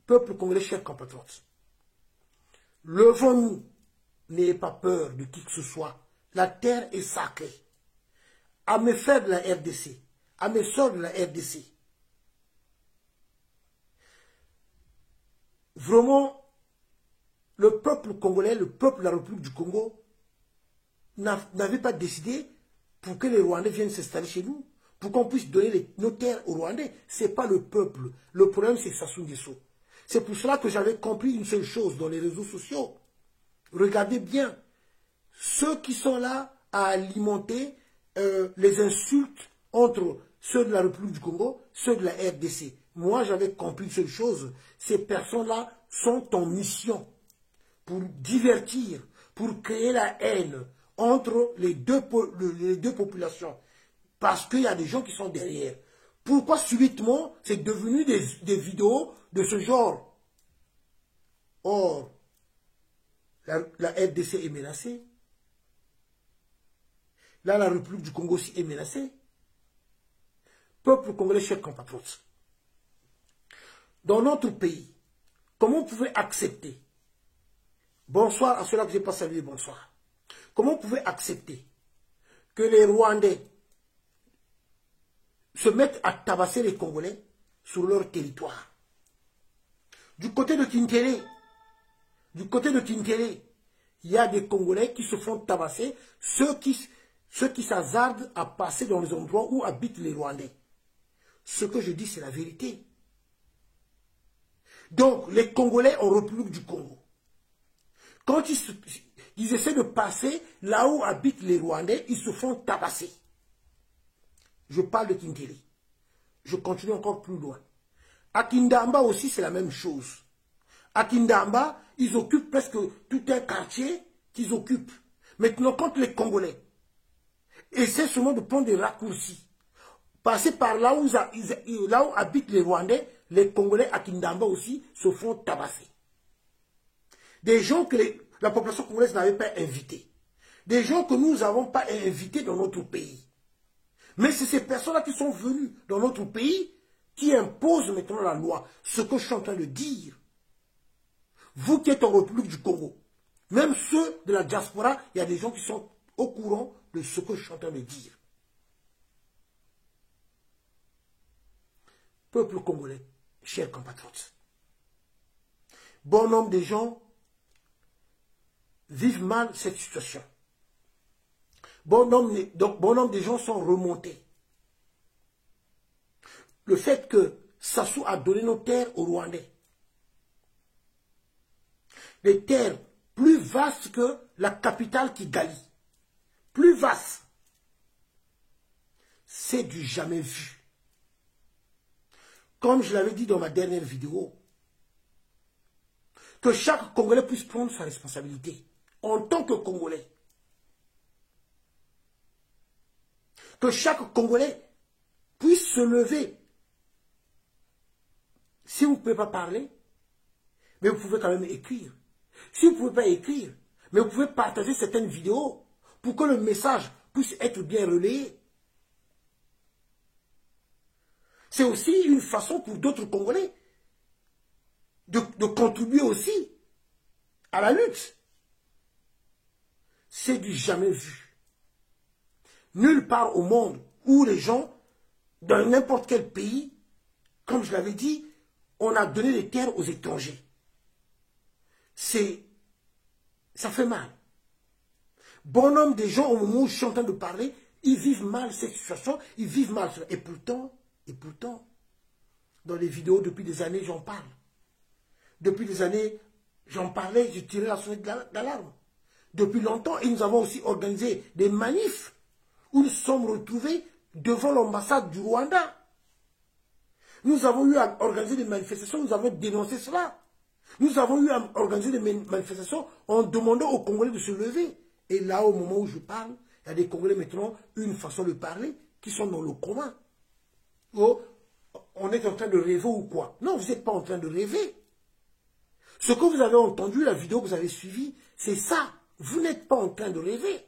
Peuple congolais, chers compatriotes, levons-nous, n'ayez pas peur de qui que ce soit. La terre est sacrée. À mes frères de la RDC, à mes soeurs de la RDC, vraiment, le peuple congolais, le peuple de la République du Congo, n'avait pas décidé pour que les Rwandais viennent s'installer chez nous, pour qu'on puisse donner nos terres aux Rwandais. Ce n'est pas le peuple. Le problème, c'est Sassou Nguesso. C'est pour cela que j'avais compris une seule chose dans les réseaux sociaux. Regardez bien, ceux qui sont là à alimenter les insultes entre ceux de la République du Congo, ceux de la RDC. Moi, j'avais compris une seule chose. Ces personnes-là sont en mission pour divertir, pour créer la haine entre les deux populations. Parce qu'il y a des gens qui sont derrière. Pourquoi subitement c'est devenu des vidéos de ce genre? Or, la RDC est menacée. Là, la République du Congo aussi est menacée. Peuple congolais, chers compatriotes, dans notre pays, comment vous pouvez accepter, bonsoir à ceux-là que je n'ai pas salué, bonsoir, comment vous pouvez accepter que les Rwandais se mettent à tabasser les Congolais sur leur territoire? Du côté de Kintere, il y a des Congolais qui se font tabasser, ceux qui s'hasardent à passer dans les endroits où habitent les Rwandais. Ce que je dis, c'est la vérité. Donc, les Congolais en République du Congo, quand ils essaient de passer là où habitent les Rwandais, ils se font tabasser. Je parle de Kintere. Je continue encore plus loin. À Kindamba aussi, c'est la même chose. À Kindamba, ils occupent presque tout un quartier qu'ils occupent. Maintenant, quand les Congolais essaient seulement de prendre des raccourcis, passer par là où habitent les Rwandais, les Congolais à Kindamba aussi se font tabasser. Des gens que la population congolaise n'avait pas invités. Des gens que nous n'avons pas invités dans notre pays. Mais c'est ces personnes-là qui sont venues dans notre pays qui imposent maintenant la loi. Ce que je suis en train de dire. Vous qui êtes en République du Congo, même ceux de la diaspora, il y a des gens qui sont au courant de ce que je suis en train de dire. Peuple congolais, chers compatriotes, bon nombre de gens vivent mal cette situation. Bon nombre de gens sont remontés. Le fait que Sassou a donné nos terres aux Rwandais, des terres plus vastes que la capitale Kigali, plus vastes, c'est du jamais vu. Comme je l'avais dit dans ma dernière vidéo, que chaque Congolais puisse prendre sa responsabilité en tant que Congolais. Que chaque Congolais puisse se lever. Si vous ne pouvez pas parler, mais vous pouvez quand même écrire. Si vous ne pouvez pas écrire, mais vous pouvez partager certaines vidéos pour que le message puisse être bien relayé. C'est aussi une façon pour d'autres Congolais de contribuer aussi à la lutte. C'est du jamais vu. Nulle part au monde où les gens, dans n'importe quel pays, comme je l'avais dit, on a donné les terres aux étrangers. Ça fait mal. Bon nombre de gens, au moment où je suis en train de parler, ils vivent mal cette situation, ils vivent mal. Et pourtant, dans les vidéos, depuis des années, j'en parle. Depuis des années, j'en parlais, je tirais la sonnette d'alarme. Depuis longtemps, et nous avons aussi organisé des manifs où nous sommes retrouvés devant l'ambassade du Rwanda. Nous avons eu à organiser des manifestations, nous avons dénoncé cela. Nous avons eu à organiser des manifestations en demandant aux Congolais de se lever. Et là, au moment où je parle, il y a des Congolais maintenant, une façon de parler, qui sont dans le commun. Oh, on est en train de rêver ou quoi? Non, vous n'êtes pas en train de rêver. Ce que vous avez entendu, la vidéo que vous avez suivie, c'est ça. Vous n'êtes pas en train de rêver.